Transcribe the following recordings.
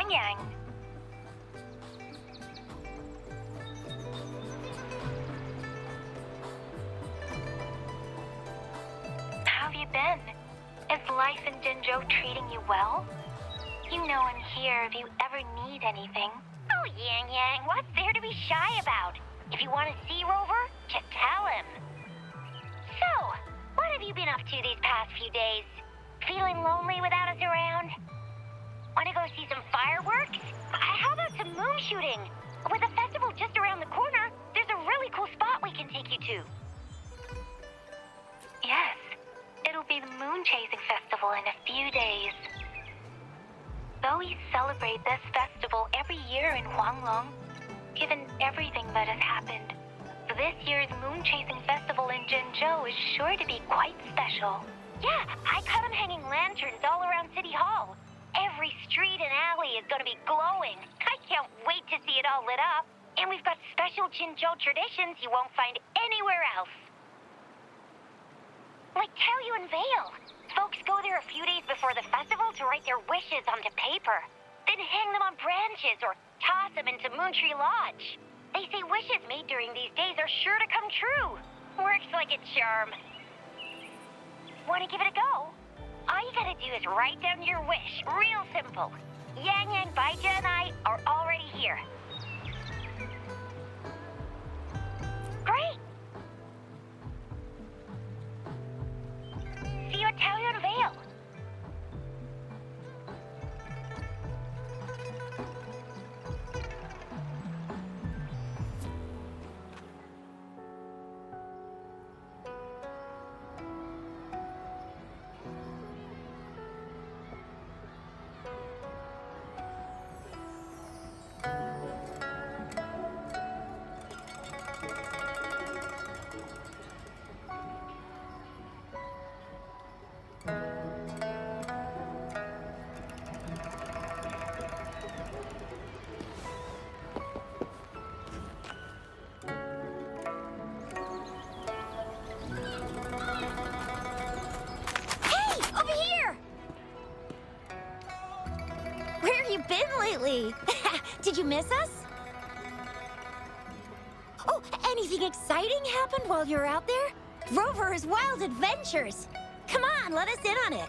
Yang Yang. How have you been? Is life in Jinzhou treating you well? You know I'm here if you ever need anything. Oh, Yang Yang, what's there to be shy about? If you want to see Rover, just tell him. So, what have you been up to these past few days? Feeling lonely without us around? Want to go see some fireworks? How about some moon shooting? With the festival just around the corner, there's a really cool spot we can take you to. Yes, it'll be the Moon Chasing Festival in a few days. Though we celebrate this festival every year in Huanglong, given everything that has happened, this year's Moon Chasing Festival in Jinzhou is sure to be quite special. Yeah, I caught them hanging lanterns all around City Hall. Every street and alley is going to be glowing. I can't wait to see it all lit up. And we've got special Jinzhou traditions you won't find anywhere else. Like Taoyuan Vale. Folks go there a few days before the festival to write their wishes onto paper. Then hang them on branches or toss them into Moontree Lodge. They say wishes made during these days are sure to come true. Works like a charm. Want to give it a go? All you gotta do is write down your wish. Real simple. Yang Yang, Baija, and I are already here. Great! See you at Taoyuan Vale. Did you miss us? Oh, anything exciting happened while you were out there? Rover's Wild Adventures! Come on, let us in on it!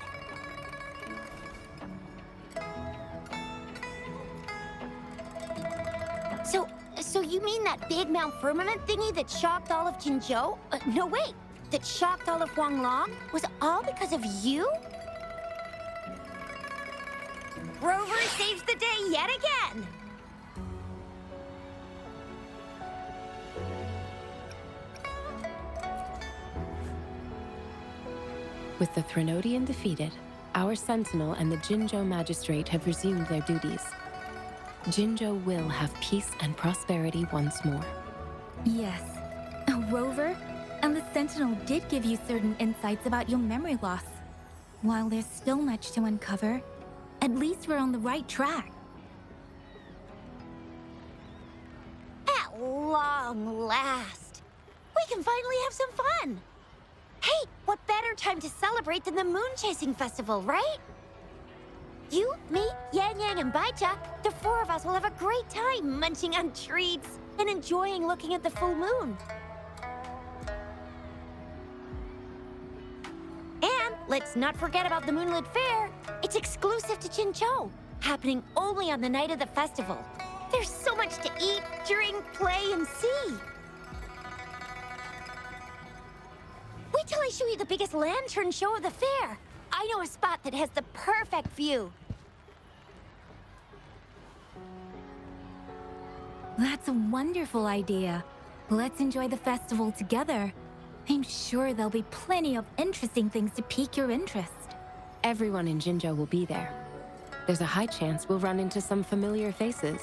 So you mean that big Mount Firmament thingy that shocked all of Jinzhou? No, wait! That shocked all of Huanglong? Was all because of you? Rover saves the day yet again! With the Threnodian defeated, our Sentinel and the Jinzhou Magistrate have resumed their duties. Jinzhou will have peace and prosperity once more. Yes. Rover and the Sentinel did give you certain insights about your memory loss. While there's still much to uncover, at least we're on the right track. At long last, we can finally have some fun. Hey, what better time to celebrate than the Moon Chasing Festival, right? You, me, Yang Yang, and Baija, the four of us will have a great time munching on treats and enjoying looking at the full moon. And let's not forget about the Moonlit Fair. It's exclusive to Jinzhou, happening only on the night of the festival. There's so much to eat, drink, play, and see. Wait till I show you the biggest lantern show of the fair. I know a spot that has the perfect view. That's a wonderful idea. Let's enjoy the festival together. I'm sure there'll be plenty of interesting things to pique your interest. Everyone in Jinzhou will be there. There's a high chance we'll run into some familiar faces.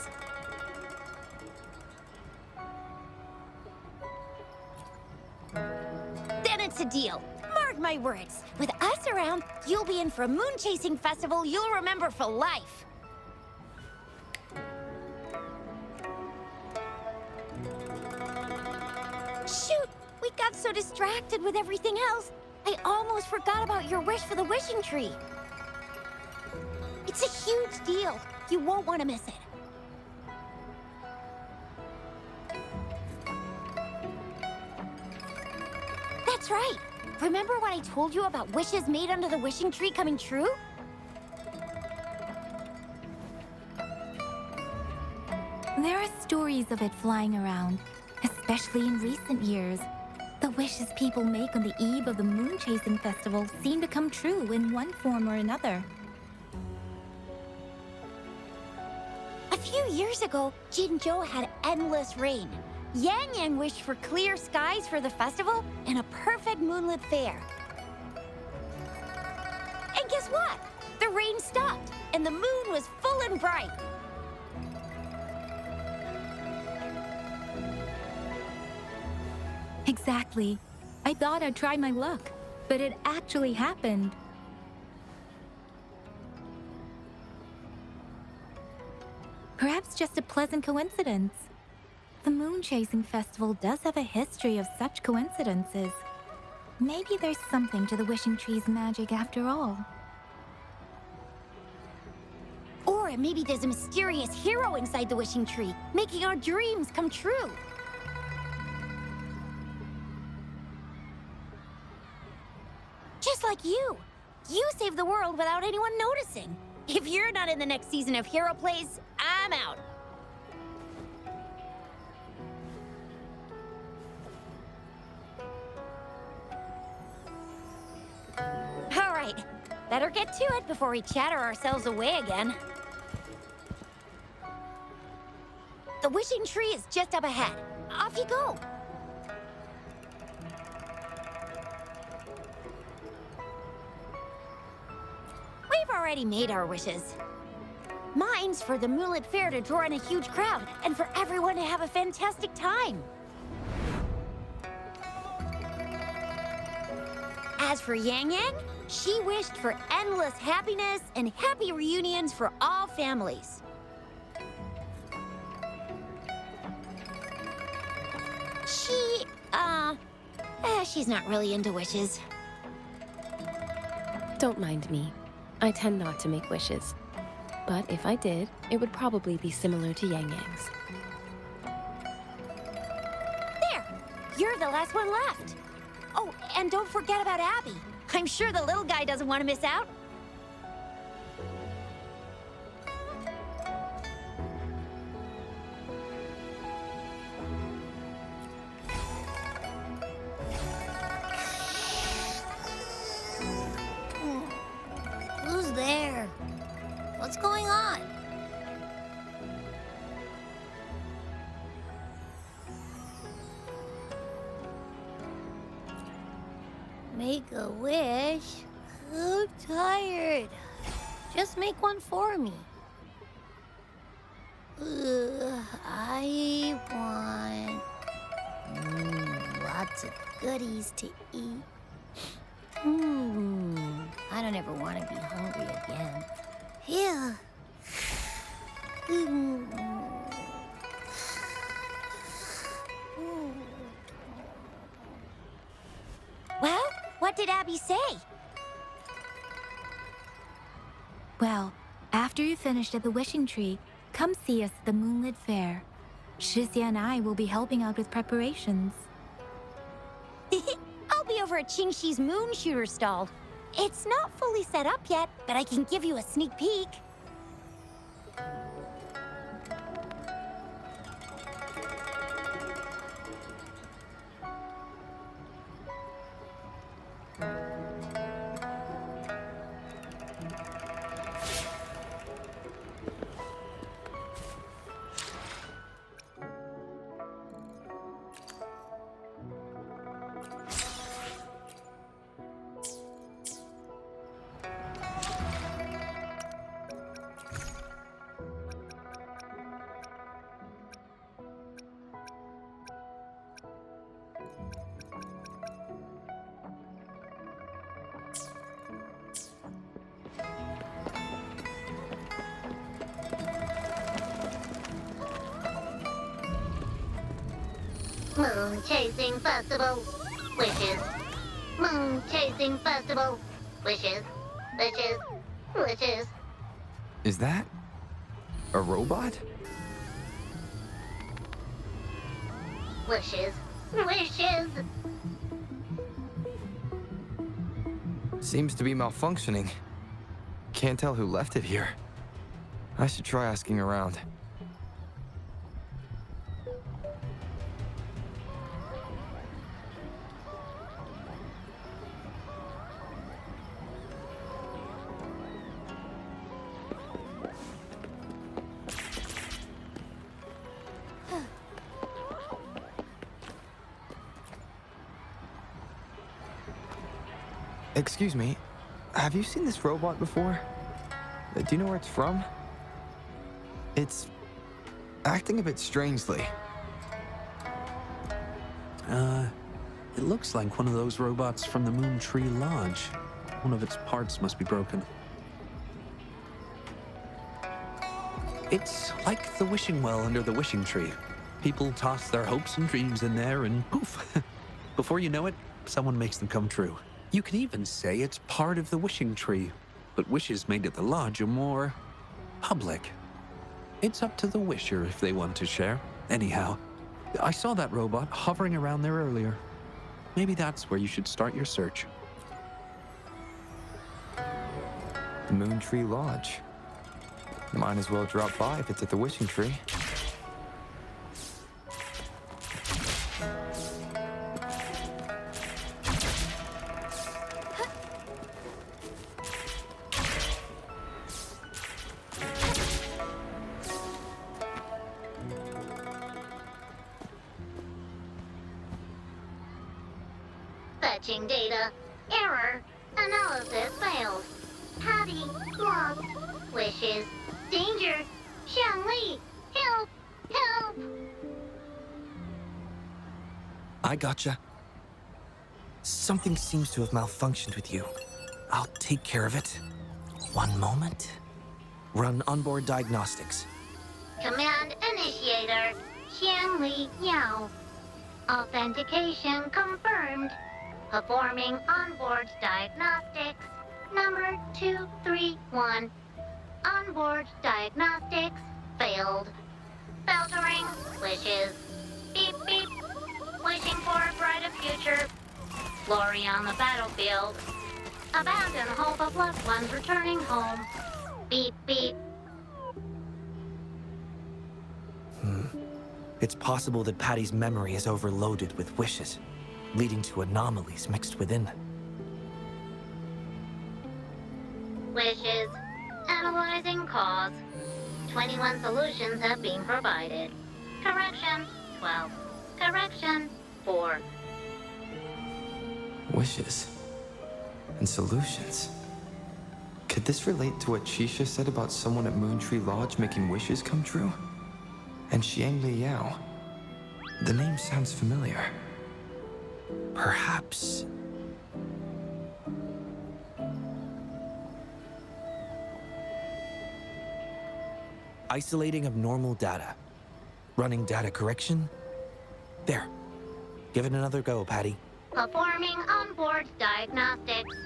Then it's a deal. Mark my words. With us around, you'll be in for a moon chasing festival you'll remember for life. Shoot! We got so distracted with everything else, I almost forgot about your wish for the wishing tree. It's a huge deal, You won't want to miss it. That's right. Remember when I told you about wishes made under the wishing tree coming true? There are stories of it flying around, especially in recent years. The wishes people make on the eve of the Moon Chasing Festival seem to come true in one form or another. A few years ago, Jinzhou had endless rain. Yang Yang wished for clear skies for the festival and a perfect moonlit fair. And guess what? The rain stopped, and the moon was full and bright. Exactly. I thought I'd try my luck, but it actually happened. Perhaps just a pleasant coincidence. The Moon Chasing Festival does have a history of such coincidences. Maybe there's something to the wishing tree's magic after all. Or maybe there's a mysterious hero inside the wishing tree, making our dreams come true. Just like you. You saved the world without anyone noticing. If you're not in the next season of Hero Plays, I'm out. All right, better get to it before we chatter ourselves away again. The wishing tree is just up ahead. Off you go. We've already made our wishes. Mine's for the Moonlit Fair to draw in a huge crowd and for everyone to have a fantastic time. As for Yang Yang, she wished for endless happiness and happy reunions for all families. She's not really into wishes. Don't mind me. I tend not to make wishes. But if I did, it would probably be similar to Yang Yang's. There! You're the last one left. Oh, and don't forget about Abby. I'm sure the little guy doesn't want to miss out. Who's there? What's going on? Make a wish? I'm tired. Just make one for me. I want lots of goodies to eat. I don't ever want to be hungry again. Yeah. Well, what did Abby say? Well, after you finished at the wishing tree, come see us at the Moonlit Fair. Shixia and I will be helping out with preparations. I'll be over at Qingxi's moon shooter stall. It's not fully set up yet, but I can give you a sneak peek. Moon Chasing Festival. Wishes. Moon Chasing Festival. Wishes. Wishes. Wishes. Is that A robot? Wishes. Wishes! Seems to be malfunctioning. Can't tell who left it here. I should try asking around. Excuse me, have you seen this robot before? Do you know where it's from? It's acting a bit strangely. It looks like one of those robots from the Moon Tree Lodge. One of its parts must be broken. It's like the wishing well under the wishing tree. People toss their hopes and dreams in there and poof. Before you know it, someone makes them come true. You can even say it's part of the wishing tree, but wishes made at the lodge are more public. It's up to the wisher if they want to share. Anyhow, I saw that robot hovering around there earlier. Maybe that's where you should start your search. The Moon Tree Lodge. Might as well drop by if it's at the wishing tree. Fetching data. Error. Analysis failed. Patty lost. Wishes. Danger. Xiangli. Help. Help. I gotcha. Something seems to have malfunctioned with you. I'll take care of it. One moment. Run onboard diagnostics. Command initiator. Xiangli Yao. Authentication confirmed. Performing onboard diagnostics. Number 231. Onboard diagnostics failed. Filtering wishes. Beep beep. Wishing for a brighter future. Glory on the battlefield. Abandon hope of loved ones returning home. Beep beep. It's possible that Patty's memory is overloaded with wishes, leading to anomalies mixed within. Wishes. Analyzing cause. 21 solutions have been provided. Correction, 12. Correction, 4. Wishes. And solutions. Could this relate to what Shisha said about someone at Moon Tree Lodge making wishes come true? And Xiangli Yao. The name sounds familiar. Perhaps. Isolating abnormal data. Running data correction. There. Give it another go, Patty. Performing onboard diagnostics.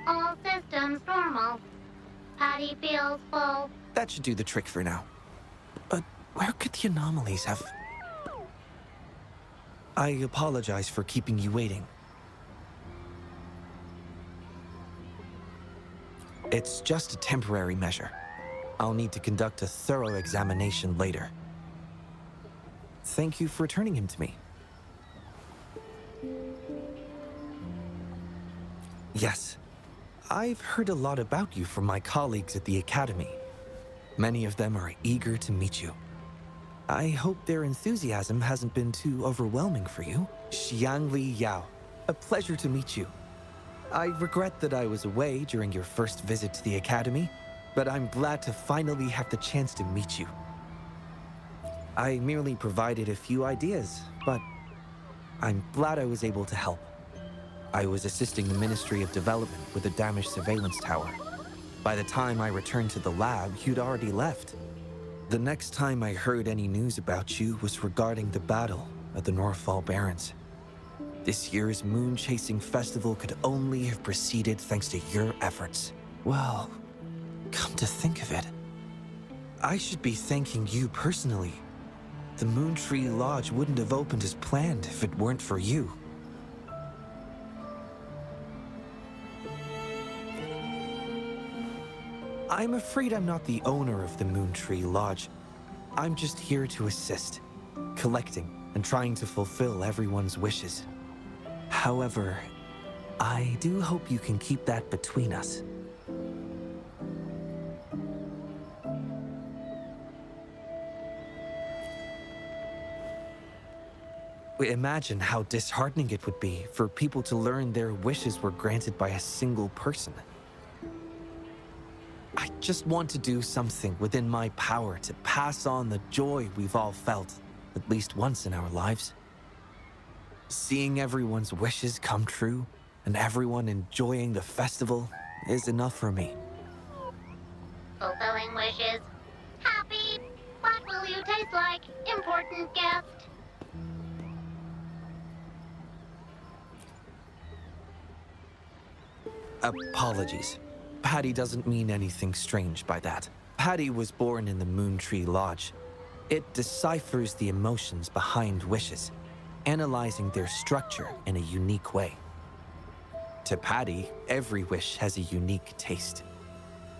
All systems normal. Patty feels full. That should do the trick for now. But where could the anomalies have... I apologize for keeping you waiting. It's just a temporary measure. I'll need to conduct a thorough examination later. Thank you for returning him to me. Yes, I've heard a lot about you from my colleagues at the Academy. Many of them are eager to meet you. I hope their enthusiasm hasn't been too overwhelming for you. Xiangli Yao, a pleasure to meet you. I regret that I was away during your first visit to the Academy, but I'm glad to finally have the chance to meet you. I merely provided a few ideas, but I'm glad I was able to help. I was assisting the Ministry of Development with a damaged surveillance tower. By the time I returned to the lab, you'd already left. The next time I heard any news about you was regarding the battle at the Northfall Barrens. This year's moon-chasing festival could only have proceeded thanks to your efforts. Well, come to think of it, I should be thanking you personally. The Moon Tree Lodge wouldn't have opened as planned if it weren't for you. I'm afraid I'm not the owner of the Moon Tree Lodge. I'm just here to assist, collecting and trying to fulfill everyone's wishes. However, I do hope you can keep that between us. Imagine how disheartening it would be for people to learn their wishes were granted by a single person. I just want to do something within my power to pass on the joy we've all felt, at least once in our lives. Seeing everyone's wishes come true and everyone enjoying the festival is enough for me. Fulfilling wishes. Happy. What will you taste like, important guest? Apologies. Patty doesn't mean anything strange by that. Patty was born in the Moon Tree Lodge. It deciphers the emotions behind wishes, analyzing their structure in a unique way. To Patty, every wish has a unique taste.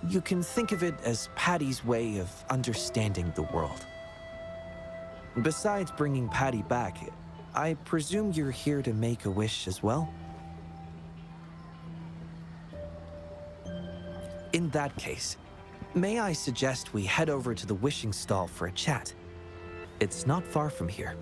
You can think of it as Patty's way of understanding the world. Besides bringing Patty back, I presume you're here to make a wish as well? In that case, may I suggest we head over to the wishing stall for a chat? It's not far from here.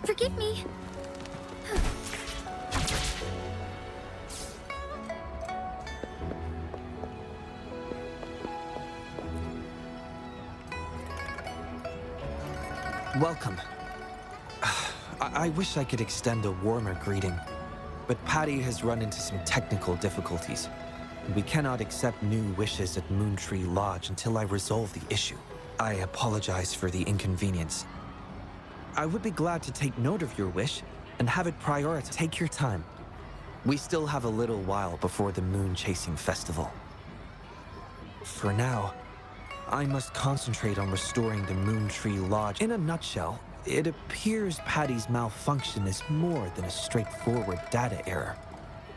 Forgive me. Welcome. I wish I could extend a warmer greeting, but Patty has run into some technical difficulties. We cannot accept new wishes at Moon Tree Lodge until I resolve the issue. I apologize for the inconvenience. I would be glad to take note of your wish and have it prioritized. Take your time. We still have a little while before the Moon Chasing Festival. For now, I must concentrate on restoring the Moon Tree Lodge. In a nutshell, it appears Patty's malfunction is more than a straightforward data error.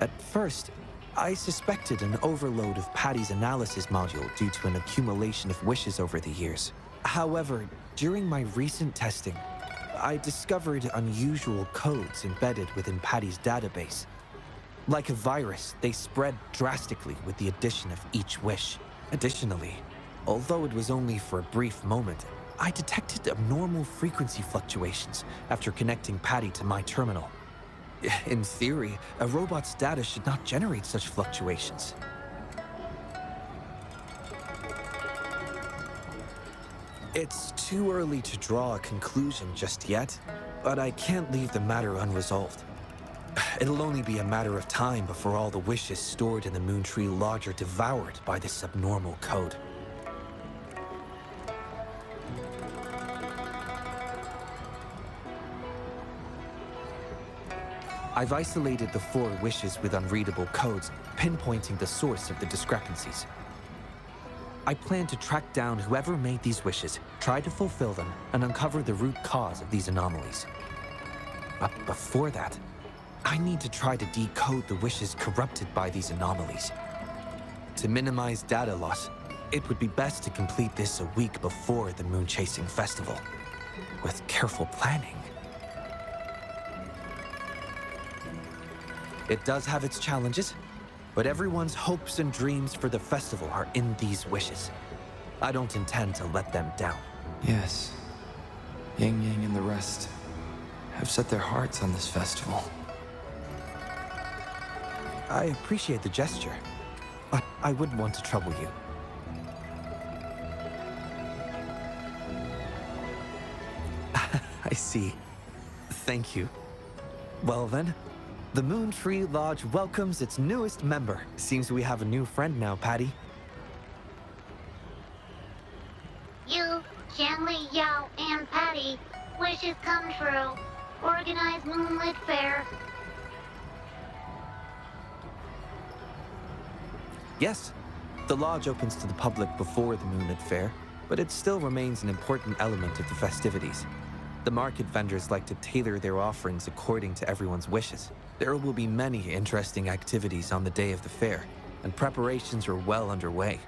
At first, I suspected an overload of Patty's analysis module due to an accumulation of wishes over the years. However, during my recent testing, I discovered unusual codes embedded within Patty's database. Like a virus, they spread drastically with the addition of each wish. Additionally, although it was only for a brief moment, I detected abnormal frequency fluctuations after connecting Patty to my terminal. In theory, a robot's data should not generate such fluctuations. It's too early to draw a conclusion just yet, but I can't leave the matter unresolved. It'll only be a matter of time before all the wishes stored in the Moon Tree Lodge are devoured by this abnormal code. I've isolated the 4 wishes with unreadable codes, pinpointing the source of the discrepancies. I plan to track down whoever made these wishes, try to fulfill them, and uncover the root cause of these anomalies. But before that, I need to try to decode the wishes corrupted by these anomalies. To minimize data loss, it would be best to complete this a week before the Moon Chasing Festival. With careful planning, it does have its challenges, but everyone's hopes and dreams for the festival are in these wishes. I don't intend to let them down. Yes. Yang Yang and the rest have set their hearts on this festival. I appreciate the gesture, but I wouldn't want to trouble you. I see. Thank you. Well then, the Moon Tree Lodge welcomes its newest member. Seems we have a new friend now, Patty. You Wu, Shanley, Yao, and Patty, wishes come true. Organize Moonlit Fair. Yes, the lodge opens to the public before the Moonlit Fair, but it still remains an important element of the festivities. The market vendors like to tailor their offerings according to everyone's wishes. There will be many interesting activities on the day of the fair, and preparations are well underway.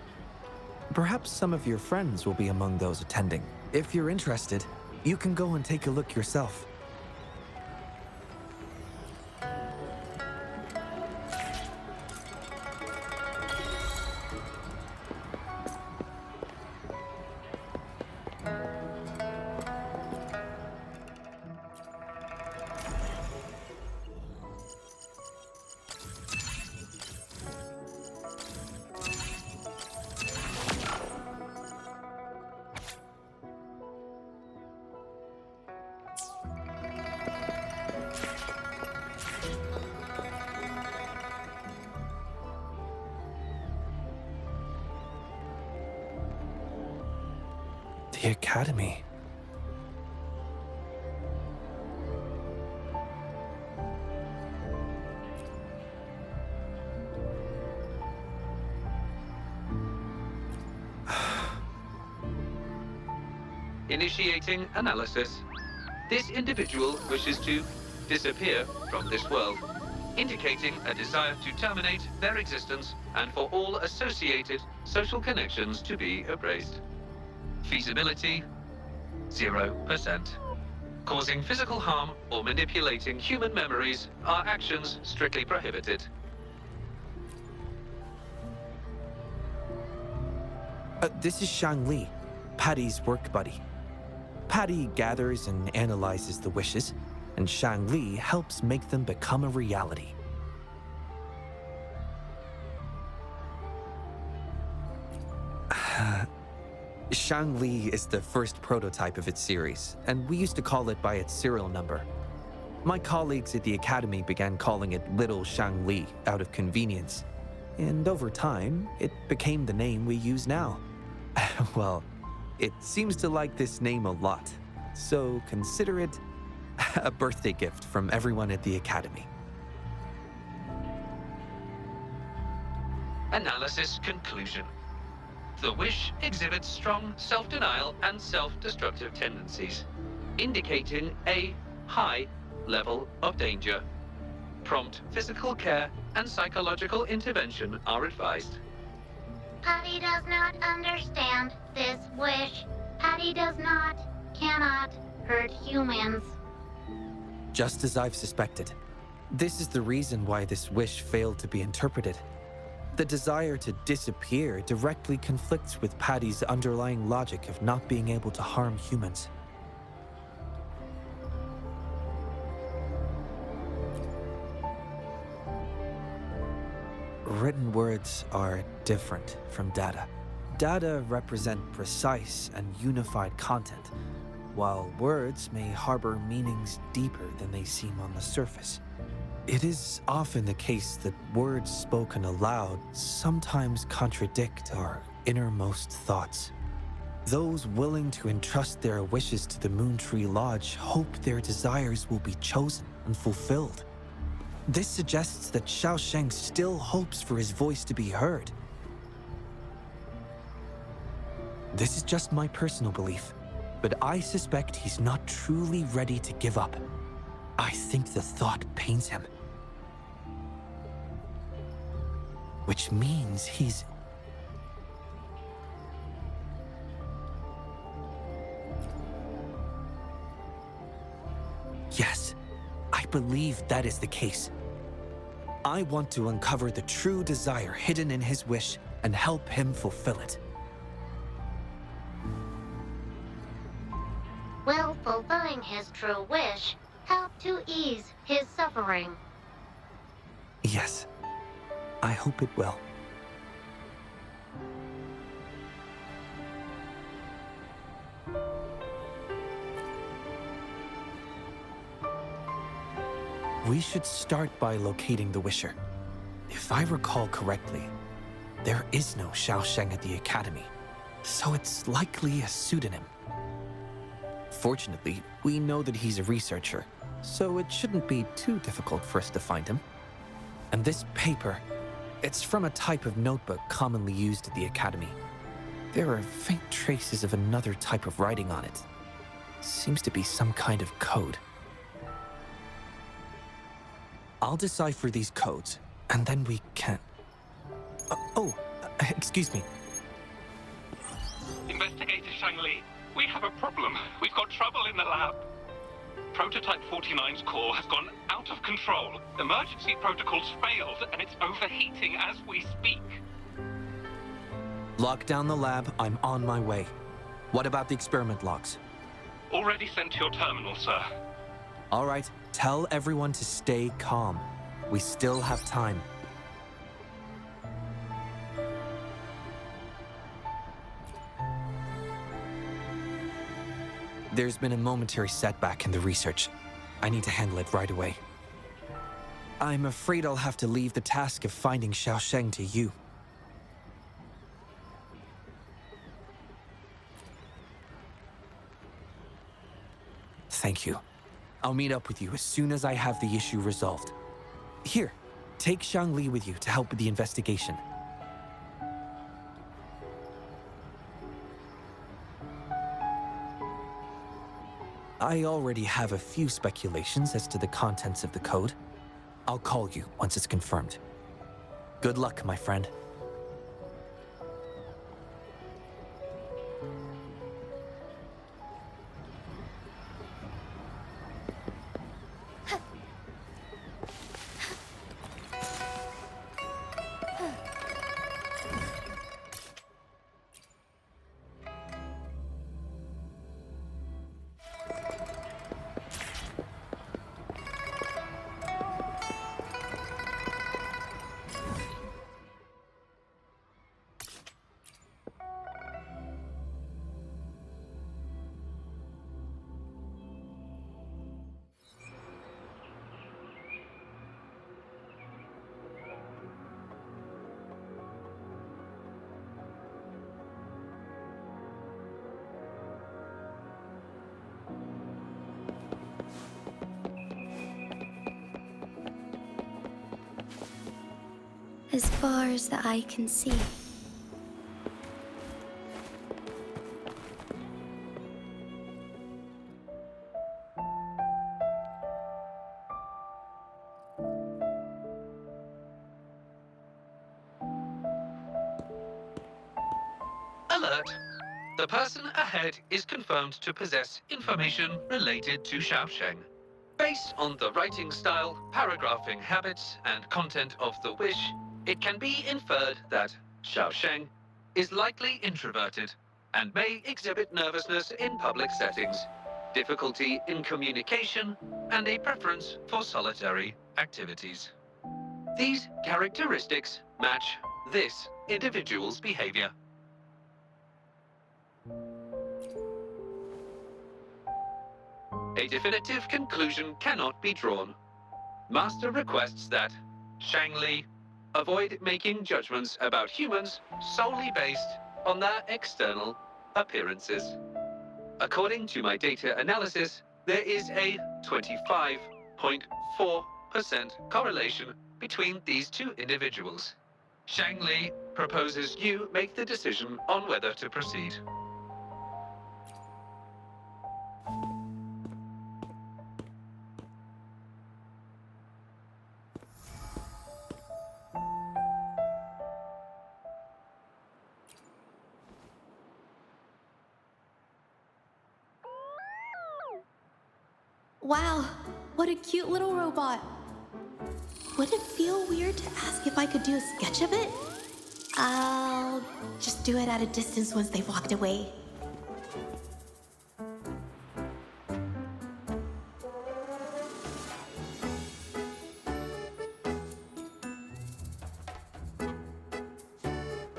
Perhaps some of your friends will be among those attending. If you're interested, you can go and take a look yourself. The Academy. Initiating analysis. This individual wishes to disappear from this world, indicating a desire to terminate their existence and for all associated social connections to be erased. Feasibility, 0%. Causing physical harm or manipulating human memories are actions strictly prohibited. This is Shang Li, Patty's work buddy. Patty gathers and analyzes the wishes, and Shang Li helps make them become a reality. Shang Li is the first prototype of its series, and we used to call it by its serial number. My colleagues at the Academy began calling it Little Shang Li out of convenience, and over time, it became the name we use now. Well, it seems to like this name a lot, so consider it a birthday gift from everyone at the Academy. Analysis conclusion. The wish exhibits strong self-denial and self-destructive tendencies, indicating a high level of danger. Prompt physical care and psychological intervention are advised. Patty does not understand this wish. Patty does not, cannot hurt humans. Just as I've suspected. This is the reason why this wish failed to be interpreted. The desire to disappear directly conflicts with Patty's underlying logic of not being able to harm humans. Written words are different from data. Data represent precise and unified content, while words may harbor meanings deeper than they seem on the surface. It is often the case that words spoken aloud sometimes contradict our innermost thoughts. Those willing to entrust their wishes to the Moontree Lodge hope their desires will be chosen and fulfilled. This suggests that Xiaosheng still hopes for his voice to be heard. This is just my personal belief, but I suspect he's not truly ready to give up. I think the thought pains him. Which means he's... Yes, I believe that is the case. I want to uncover the true desire hidden in his wish and help him fulfill it. Will fulfilling his true wish help to ease his suffering? Yes, I hope it will. We should start by locating the Wisher. If I recall correctly, there is no Xiaosheng at the Academy. So it's likely a pseudonym. Fortunately, we know that he's a researcher, so it shouldn't be too difficult for us to find him. And this paper, it's from a type of notebook commonly used at the Academy. There are faint traces of another type of writing on it. Seems to be some kind of code. I'll decipher these codes, and then we can... excuse me. Investigator Shang-Li, we have a problem. We've got trouble in the lab. Prototype 49's core has gone out of control. Emergency protocols failed, and it's overheating as we speak. Lock down the lab. I'm on my way. What about the experiment logs? Already sent to your terminal, sir. All right, tell everyone to stay calm. We still have time. There's been a momentary setback in the research. I need to handle it right away. I'm afraid I'll have to leave the task of finding Xiaosheng to you. Thank you. I'll meet up with you as soon as I have the issue resolved. Here, take Shang-Li with you to help with the investigation. I already have a few speculations as to the contents of the code. I'll call you once it's confirmed. Good luck, my friend. As far as the eye can see. Alert! The person ahead is confirmed to possess information related to Xiaosheng. Based on the writing style, paragraphing habits, and content of the wish, it can be inferred that Xiaosheng is likely introverted and may exhibit nervousness in public settings, difficulty in communication, and a preference for solitary activities. These characteristics match this individual's behavior. A definitive conclusion cannot be drawn. Master requests that Shang-Li avoid making judgments about humans solely based on their external appearances. According to my data analysis, there is a 25.4% correlation between these two individuals. Shang-Li proposes you make the decision on whether to proceed. Wow, what a cute little robot. Would it feel weird to ask if I could do a sketch of it? I'll just do it at a distance once they've walked away.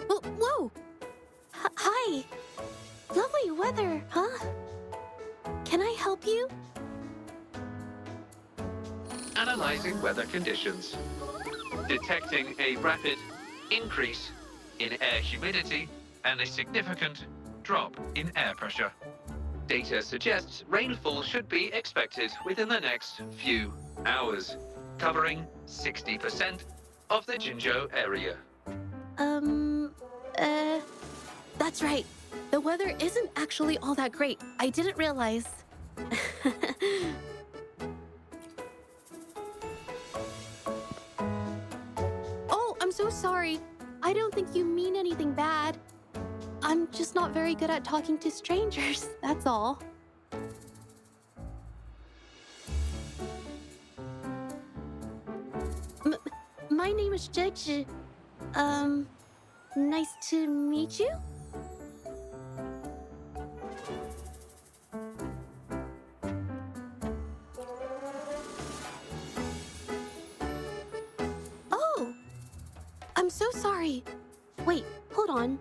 Oh, whoa! Hi! Lovely weather, huh? Can I help you? Analyzing weather conditions. Detecting a rapid increase in air humidity and a significant drop in air pressure. Data suggests rainfall should be expected within the next few hours, covering 60% of the Jinzhou area. That's right. The weather isn't actually all that great. I didn't realize. Oh, I'm so sorry. I don't think you mean anything bad. I'm just not very good at talking to strangers, that's all. My name is Zhezhi. Nice to meet you? Oh! I'm so sorry. Wait, hold on.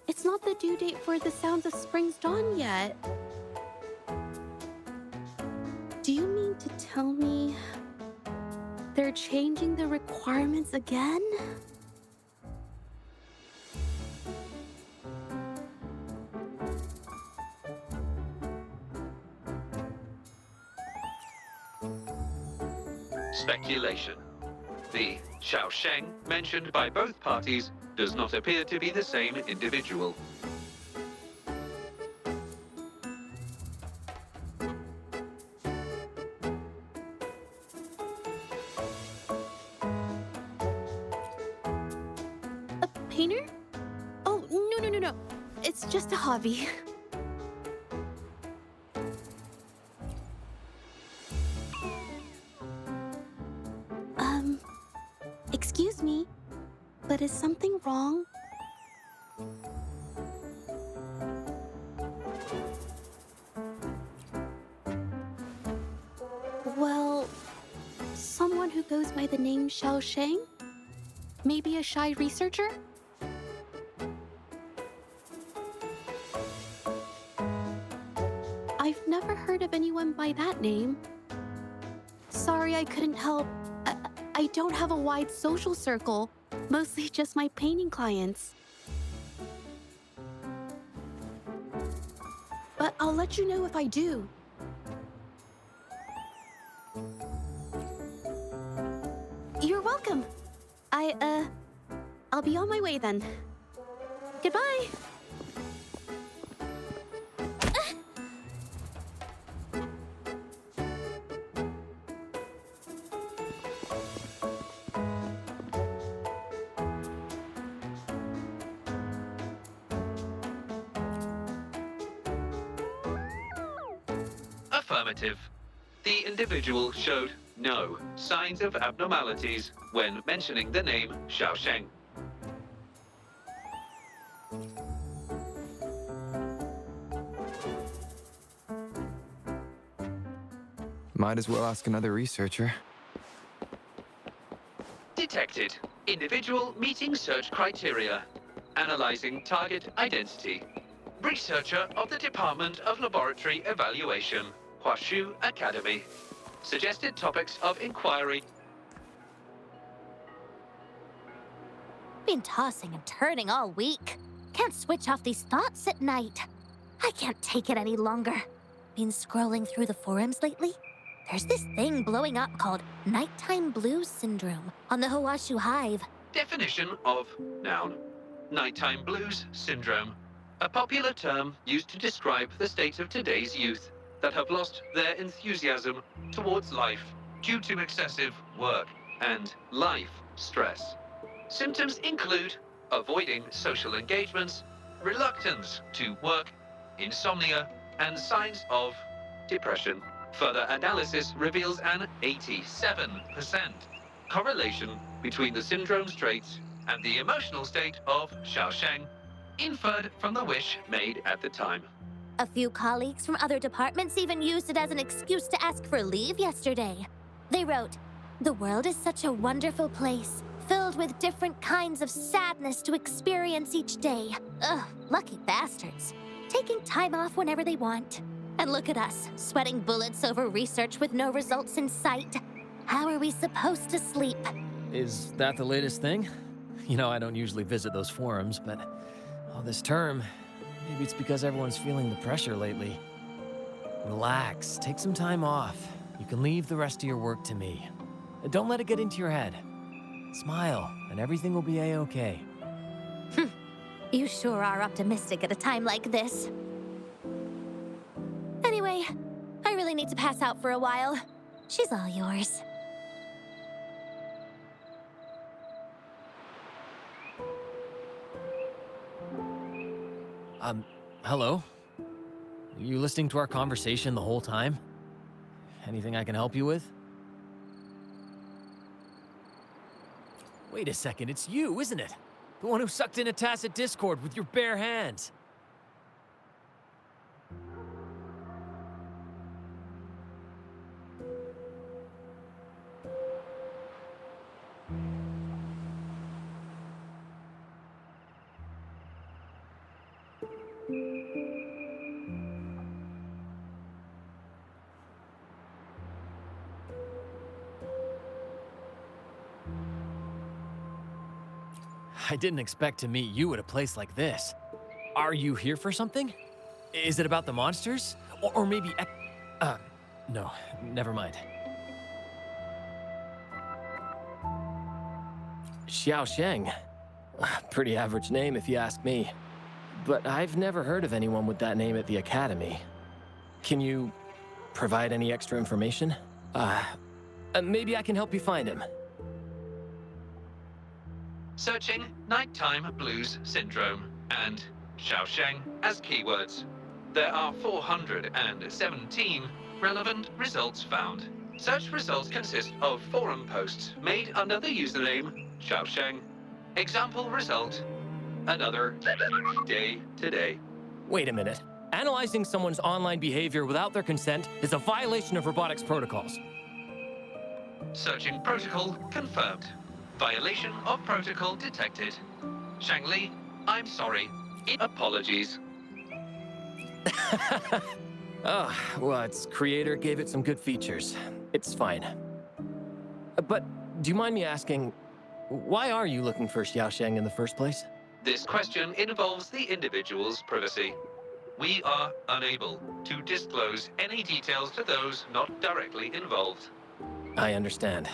It's not the due date for the Sounds of Spring's Dawn yet. Do you mean to tell me they're changing the requirements again? Speculation. The Xiaosheng mentioned by both parties does not appear to be the same individual. A painter? Oh, no. It's just a hobby. Excuse me, but is something wrong? Well, someone who goes by the name Xiaosheng? Maybe a shy researcher? I've never heard of anyone by that name. Sorry I couldn't help. I don't have a wide social circle, mostly just my painting clients. But I'll let you know if I do. You're welcome. I'll be on my way then. Goodbye. Affirmative. The individual showed no signs of abnormalities when mentioning the name Xiaosheng. Might as well ask another researcher. Detected. Individual meeting search criteria. Analyzing target identity. Researcher of the Department of Laboratory Evaluation, Huashu Academy. Suggested topics of inquiry. Been tossing and turning all week. Can't switch off these thoughts at night. I can't take it any longer. Been scrolling through the forums lately? There's this thing blowing up called Nighttime Blues Syndrome on the Huashu Hive. Definition of noun. Nighttime blues syndrome. A popular term used to describe the state of today's youth that have lost their enthusiasm towards life due to excessive work and life stress. Symptoms include avoiding social engagements, reluctance to work, insomnia, and signs of depression. Further analysis reveals an 87% correlation between the syndrome's traits and the emotional state of Xiaosheng, inferred from the wish made at the time. A few colleagues from other departments even used it as an excuse to ask for leave yesterday. They wrote, "The world is such a wonderful place, filled with different kinds of sadness to experience each day. Ugh, lucky bastards. Taking time off whenever they want. And look at us, sweating bullets over research with no results in sight. How are we supposed to sleep?" Is that the latest thing? You know, I don't usually visit those forums, but this term, Maybe it's because everyone's feeling the pressure lately. Relax, take some time off. You can leave the rest of your work to me. And don't let it get into your head. Smile, and everything will be a-okay. You sure are optimistic at a time like this. Anyway, I really need to pass out for a while. She's all yours. Hello? You listening to our conversation the whole time? Anything I can help you with? Wait a second, it's you, isn't it? The one who sucked in a tacit discord with your bare hands. I didn't expect to meet you at a place like this. Are you here for something? Is it about the monsters? Or maybe... no, never mind. Xiao Sheng. Pretty average name if you ask me. But I've never heard of anyone with that name at the Academy. Can you provide any extra information? Maybe I can help you find him. Searching Nighttime Blues Syndrome and Xiaosheng as keywords. There are 417 relevant results found. Such results consist of forum posts made under the username Xiaosheng. Example result: another day today. Wait a minute. Analyzing someone's online behavior without their consent is a violation of robotics protocols. Searching protocol confirmed. Violation of protocol detected. Shangli, I'm sorry. Apologies. Oh, well, its creator gave it some good features. It's fine. But do you mind me asking, why are you looking for Xiaosheng in the first place? This question involves the individual's privacy. We are unable to disclose any details to those not directly involved. I understand.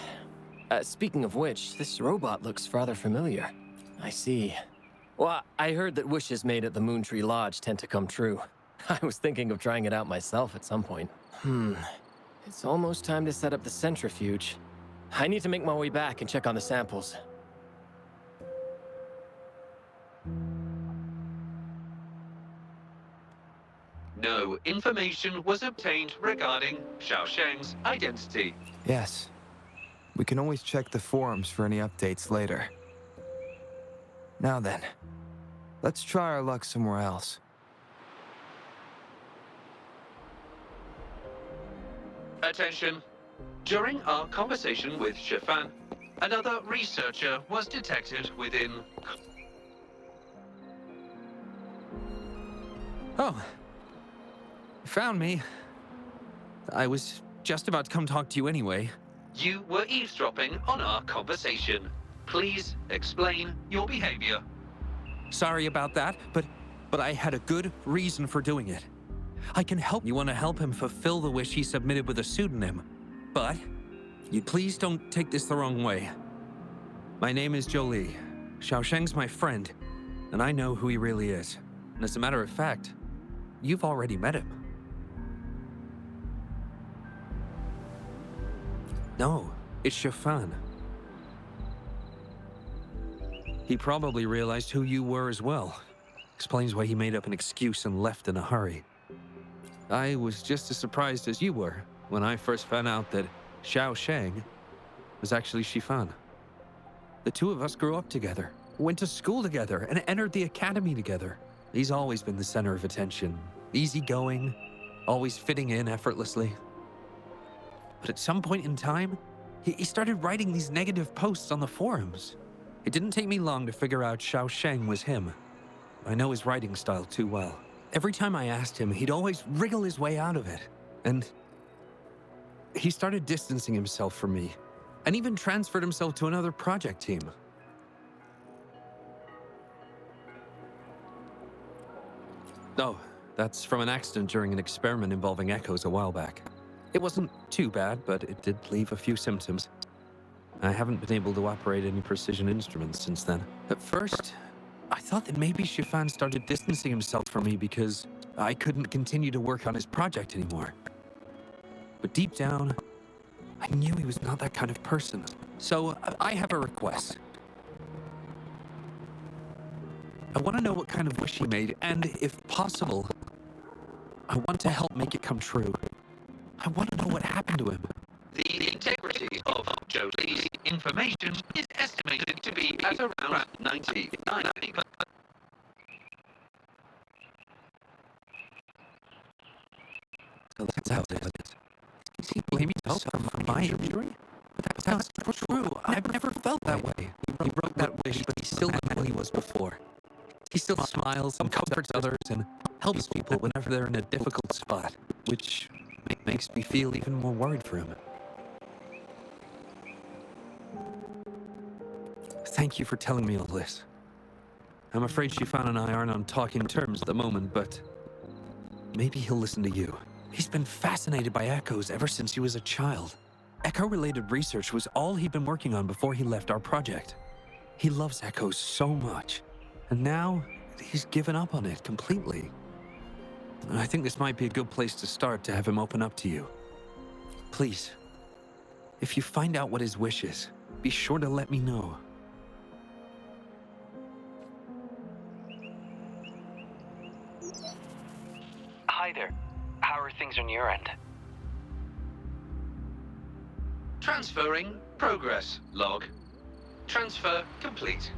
Speaking of which, this robot looks rather familiar. I see. Well, I heard that wishes made at the Moontree Lodge tend to come true. I was thinking of trying it out myself at some point. It's almost time to set up the centrifuge. I need to make my way back and check on the samples. No information was obtained regarding Xiaosheng's identity. Yes. We can always check the forums for any updates later. Now then, let's try our luck somewhere else. Attention. During our conversation with Shifan, another researcher was detected within... Oh. You found me. I was just about to come talk to you anyway. You were eavesdropping on our conversation. Please explain your behavior. Sorry about that, but I had a good reason for doing it. I can help you want to help him fulfill the wish he submitted with a pseudonym. But you please don't take this the wrong way. My name is Jolie. Xiaosheng's my friend, and I know who he really is. And as a matter of fact, you've already met him. No, it's Shifan. He probably realized who you were as well. Explains why he made up an excuse and left in a hurry. I was just as surprised as you were when I first found out that Xiaosheng was actually Shifan. The two of us grew up together, went to school together, and entered the academy together. He's always been the center of attention. Easygoing, always fitting in effortlessly. But at some point in time, he started writing these negative posts on the forums. It didn't take me long to figure out Xiaosheng was him. I know his writing style too well. Every time I asked him, he'd always wriggle his way out of it. And he started distancing himself from me, and even transferred himself to another project team. Oh, that's from an accident during an experiment involving echoes a while back. It wasn't too bad, but it did leave a few symptoms. I haven't been able to operate any precision instruments since then. At first, I thought that maybe Shifan started distancing himself from me because I couldn't continue to work on his project anymore. But deep down, I knew he was not that kind of person. So I have a request. I want to know what kind of wish he made, and if possible, I want to help make it come true. I want to know what happened to him. The integrity of Jolie's information is estimated to be at around 99. So that's how it is. Is he blaming himself for my injury? But that's not true. I've never felt that way. He broke that wish, but he's still not who he was before. He still smiles and comforts others and helps people whenever they're in a difficult spot, which makes me feel even more worried for him. Thank you for telling me all this. I'm afraid Shifan and I aren't on talking terms at the moment, but maybe he'll listen to you. He's been fascinated by echoes ever since he was a child. Echo-related research was all he'd been working on before he left our project. He loves echoes so much, and now he's given up on it completely. I think this might be a good place to start to have him open up to you. Please, if you find out what his wish is, be sure to let me know. Hi there. How are things on your end? Transferring progress log. Transfer complete.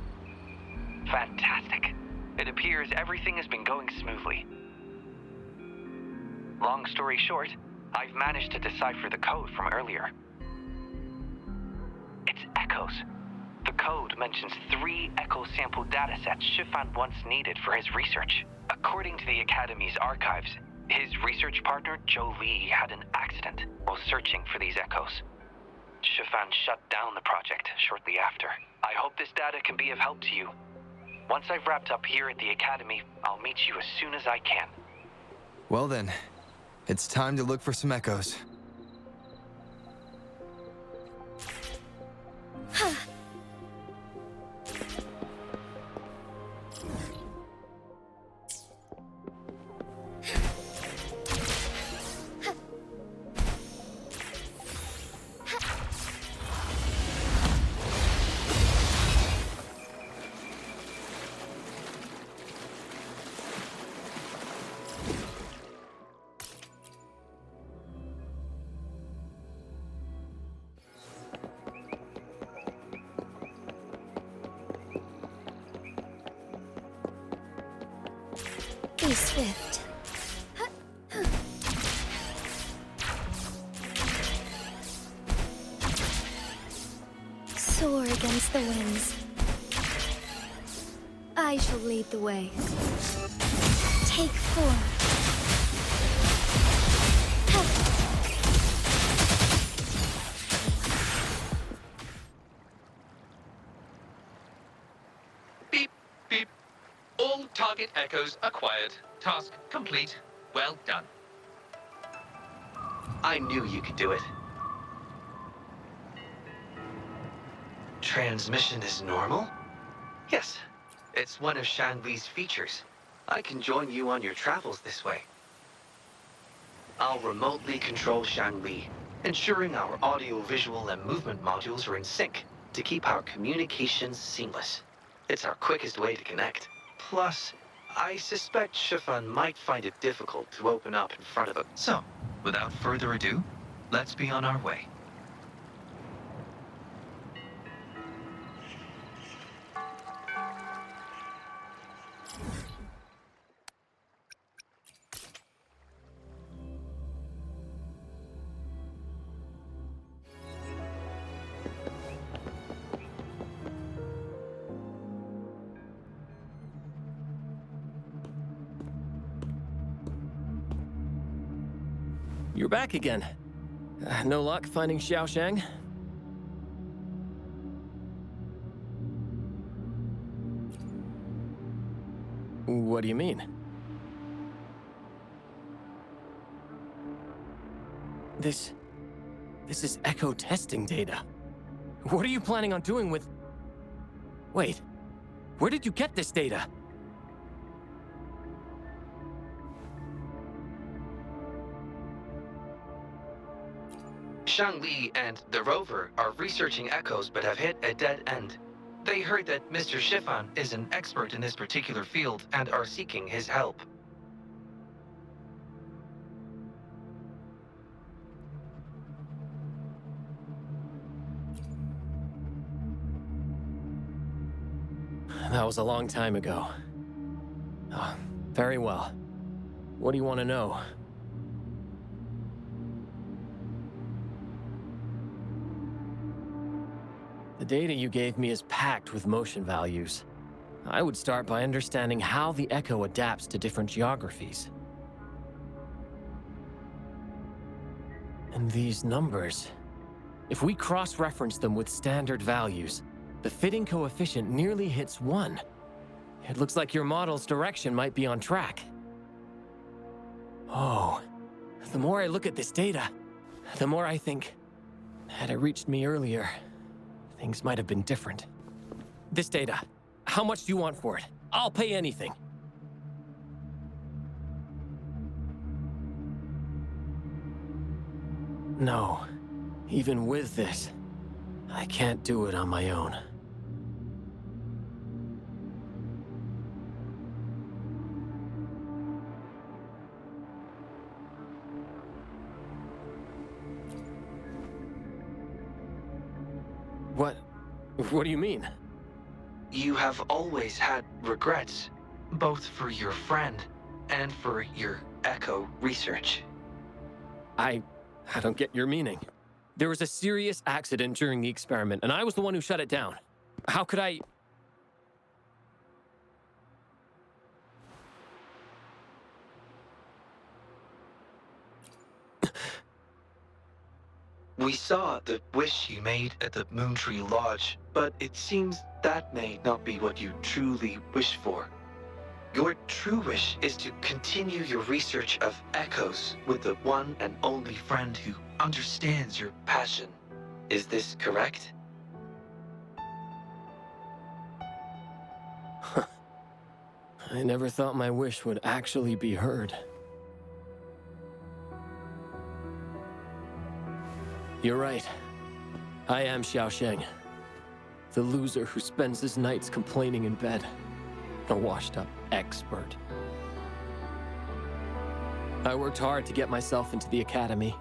Fantastic. It appears everything has been going smoothly. Long story short, I've managed to decipher the code from earlier. It's echoes. The code mentions 3 echo sample datasets Shifan once needed for his research. According to the Academy's archives, his research partner, Jolie, had an accident while searching for these echoes. Shifan shut down the project shortly after. I hope this data can be of help to you. Once I've wrapped up here at the Academy, I'll meet you as soon as I can. Well then, it's time to look for some echoes. Be swift. Soar against the winds. I shall lead the way. Take form. Beep, beep. All target echoes acquired. Task complete. Well done. I knew you could do it. Transmission is normal? Yes, it's one of Shanli's features. I can join you on your travels this way. I'll remotely control Shanli, ensuring our audio-visual and movement modules are in sync to keep our communications seamless. It's our quickest way to connect. Plus, I suspect Shifan might find it difficult to open up in front of him. So, without further ado, let's be on our way. You're back again. No luck finding Xiaoshang? What do you mean? This is echo testing data. What are you planning on doing with... Wait, where did you get this data? Shangli and the rover are researching echoes but have hit a dead end. They heard that Mr. Chiffon is an expert in this particular field and are seeking his help. That was a long time ago. Oh, very well. What do you want to know? The data you gave me is packed with motion values. I would start by understanding how the echo adapts to different geographies. And these numbers, if we cross-reference them with standard values, the fitting coefficient nearly hits 1. It looks like your model's direction might be on track. Oh, the more I look at this data, the more I think, had it reached me earlier, things might have been different. This data, how much do you want for it? I'll pay anything. No, even with this, I can't do it on my own. What do you mean? You have always had regrets, both for your friend and for your echo research. I don't get your meaning. There was a serious accident during the experiment, and I was the one who shut it down. How could I... We saw the wish you made at the Moontree Lodge, but it seems that may not be what you truly wish for. Your true wish is to continue your research of echoes with the one and only friend who understands your passion. Is this correct? I never thought my wish would actually be heard. You're right. I am Xiaosheng, the loser who spends his nights complaining in bed. A washed-up expert. I worked hard to get myself into the academy.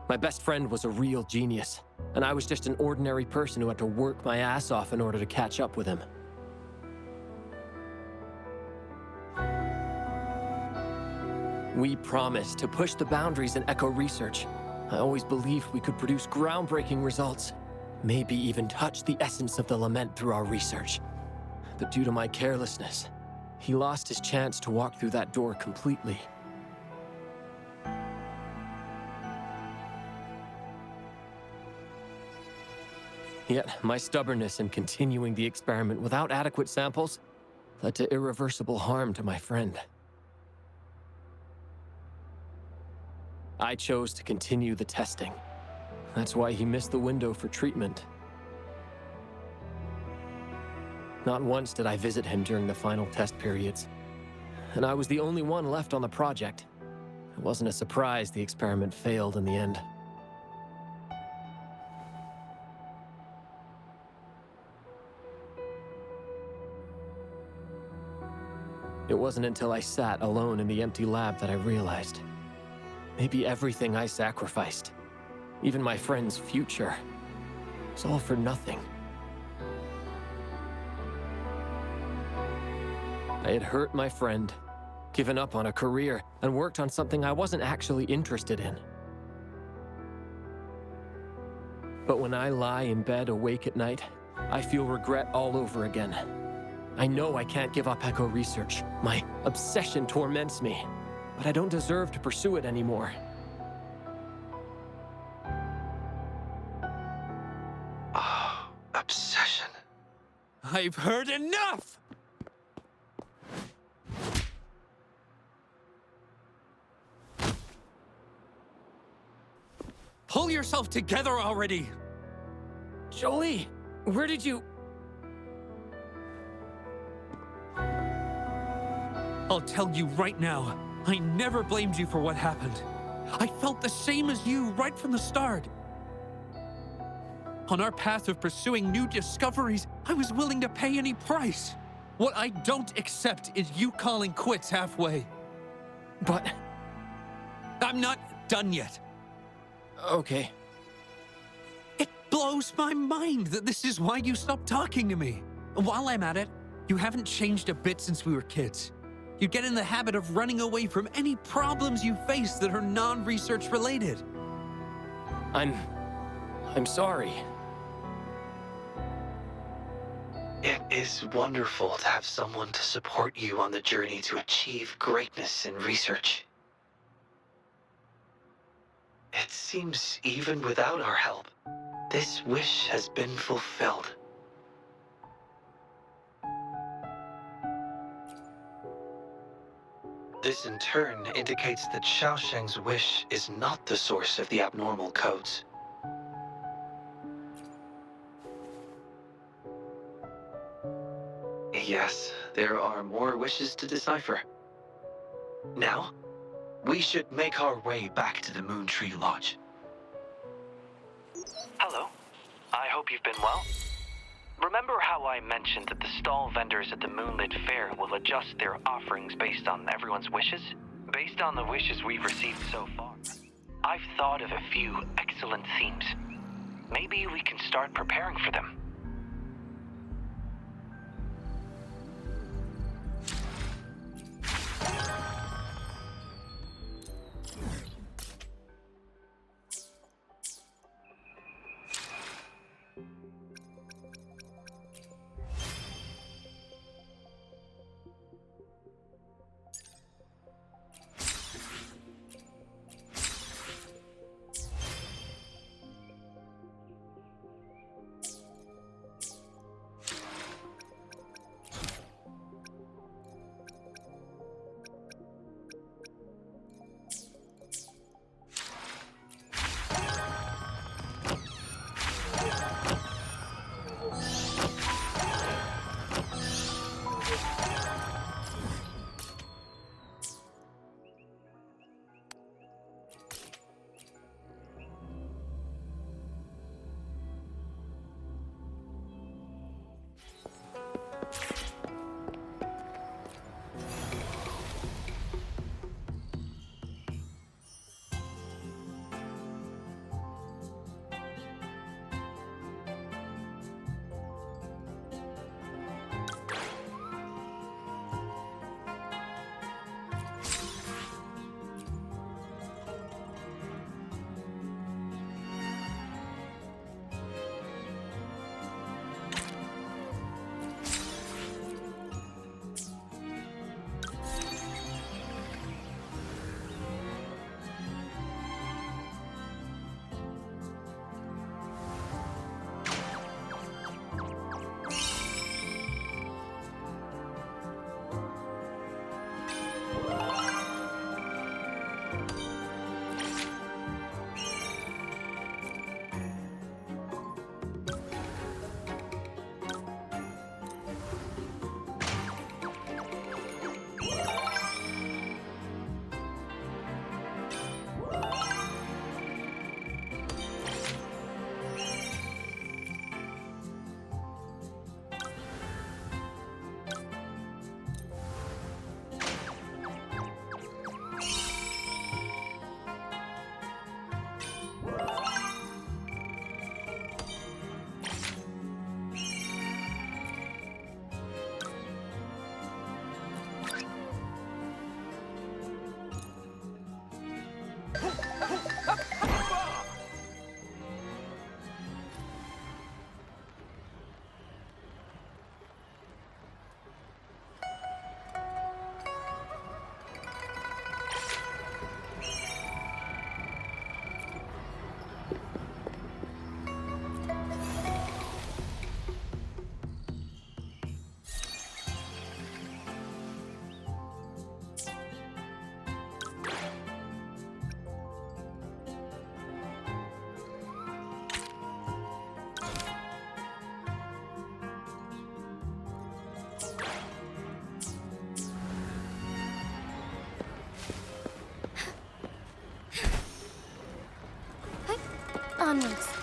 My best friend was a real genius, and I was just an ordinary person who had to work my ass off in order to catch up with him. We promised to push the boundaries in echo research. I always believed we could produce groundbreaking results, maybe even touch the essence of the lament through our research. But due to my carelessness, he lost his chance to walk through that door completely. Yet, my stubbornness in continuing the experiment without adequate samples led to irreversible harm to my friend. I chose to continue the testing. That's why he missed the window for treatment. Not once did I visit him during the final test periods, and I was the only one left on the project. It wasn't a surprise the experiment failed in the end. It wasn't until I sat alone in the empty lab that I realized. Maybe everything I sacrificed, even my friend's future, was all for nothing. I had hurt my friend, given up on a career, and worked on something I wasn't actually interested in. But when I lie in bed awake at night, I feel regret all over again. I know I can't give up echo research. My obsession torments me, but I don't deserve to pursue it anymore. Oh, obsession. I've heard enough! pull yourself together already! Jolie, where did you... I'll tell you right now, I never blamed you for what happened. I felt the same as you right from the start. On our path of pursuing new discoveries, I was willing to pay any price. What I don't accept is you calling quits halfway. But... I'm not done yet. Okay. It blows my mind that this is why you stopped talking to me. While I'm at it, you haven't changed a bit since we were kids. You get in the habit of running away from any problems you face that are non-research related. I'm sorry. It is wonderful to have someone to support you on the journey to achieve greatness in research. It seems even without our help, this wish has been fulfilled. This in turn indicates that Xiaosheng's wish is not the source of the abnormal codes. Yes, there are more wishes to decipher. Now, we should make our way back to the Moon Tree Lodge. Hello. I hope you've been well. Remember how I mentioned that the stall vendors at the Moonlit Fair will adjust their offerings based on everyone's wishes? Based on the wishes we've received so far, I've thought of a few excellent themes. Maybe we can start preparing for them. Onwards.